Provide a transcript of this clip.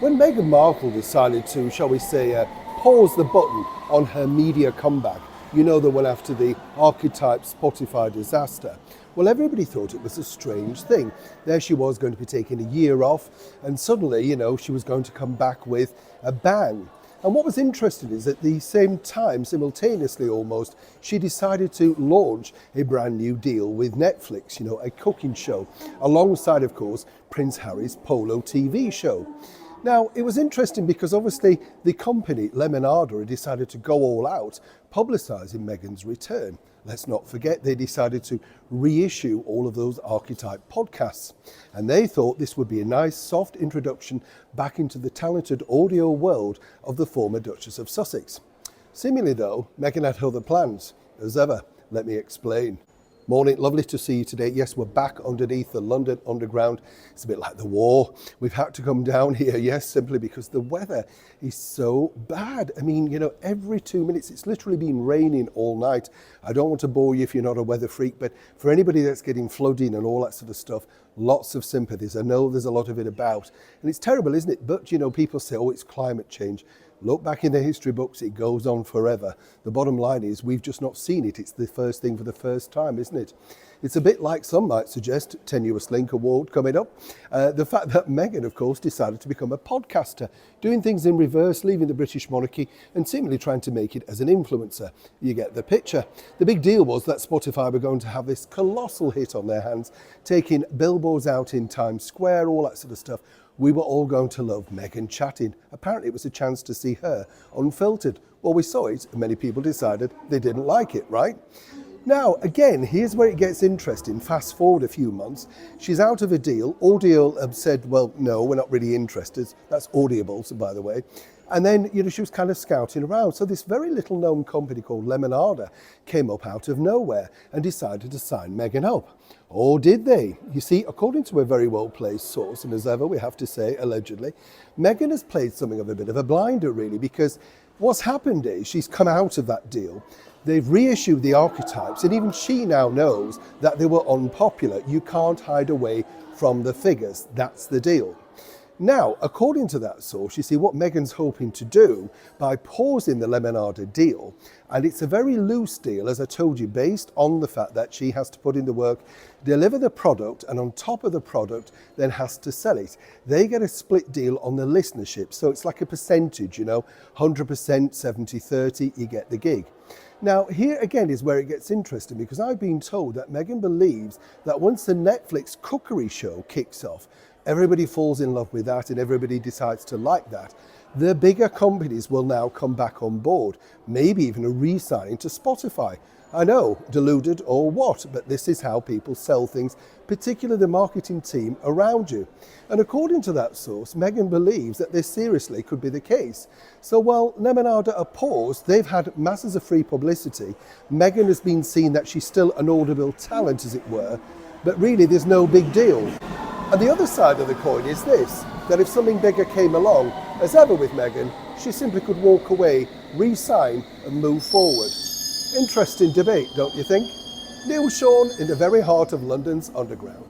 When Meghan Markle decided to, shall we say, pause the button on her media comeback, you know, the one after the Archetype Spotify disaster, well, everybody thought it was a strange thing. There she was going to be taking a year off, and suddenly, you know, she was going to come back with a bang. And what was interesting is at the same time, simultaneously almost, she decided to launch a brand new deal with Netflix, you know, a cooking show, alongside, of course, Prince Harry's Polo TV show. Now, it was interesting because obviously the company, Lemonada, had decided to go all out, publicising Meghan's return. Let's not forget they decided to reissue all of those Archetype podcasts. And they thought this would be a nice, soft introduction back into the talented audio world of the former Duchess of Sussex. Seemingly though, Meghan had other plans. As ever, let me explain. Morning, lovely to see you today. Yes, we're back underneath the London Underground. It's a bit like the war. We've had to come down here, yes, simply because the weather is so bad. I mean, you know, every 2 minutes, it's literally been raining all night. I don't want to bore you if you're not a weather freak, but for anybody that's getting flooding and all that sort of stuff, lots of sympathies. I know there's a lot of it about. And it's terrible, isn't it? But, you know, people say, oh, it's climate change. Look back in the history books, it goes on forever. The bottom line is we've just not seen it. It's the first thing for the first time, isn't it? It's a bit like some might suggest, Tenuous Link Award coming up. The fact that Meghan, of course, decided to become a podcaster, doing things in reverse, leaving the British monarchy and seemingly trying to make it as an influencer. You get the picture. The big deal was that Spotify were going to have this colossal hit on their hands, taking billboards out in Times Square, all that sort of stuff. We were all going to love Meghan chatting. Apparently it was a chance to see her unfiltered. Well, we saw it and many people decided they didn't like it, right? Now, again, here's where it gets interesting. Fast forward a few months. She's out of a deal. Audio have said, well, no, we're not really interested. That's Audibles, by the way. And then, you know, she was kind of scouting around. So this very little known company called Lemonada came up out of nowhere and decided to sign Meghan up. Or did they? You see, according to a very well-placed source, and as ever, we have to say, allegedly, Meghan has played something of a bit of a blinder, really, because what's happened is she's come out of that deal. They've reissued the archetypes, and even she now knows that they were unpopular. You can't hide away from the figures. That's the deal. Now, according to that source, you see what Meghan's hoping to do by pausing the Lemonada deal, and it's a very loose deal, as I told you, based on the fact that she has to put in the work, deliver the product, and on top of the product, then has to sell it. They get a split deal on the listenership, so it's like a percentage, you know, 100%, 70-30, you get the gig. Now, here again is where it gets interesting because I've been told that Meghan believes that once the Netflix cookery show kicks off, everybody falls in love with that and everybody decides to like that. The bigger companies will now come back on board, maybe even a re-signing to Spotify. I know, deluded or what, but this is how people sell things, particularly the marketing team around you. And according to that source, Meghan believes that this seriously could be the case. So while Lemonada are paused, they've had masses of free publicity. Meghan has been seen that she's still an audible talent, as it were, but really there's no big deal. And the other side of the coin is this, that if something bigger came along, as ever with Meghan, she simply could walk away, re-sign and move forward. Interesting debate, don't you think? Neil Sean in the very heart of London's underground.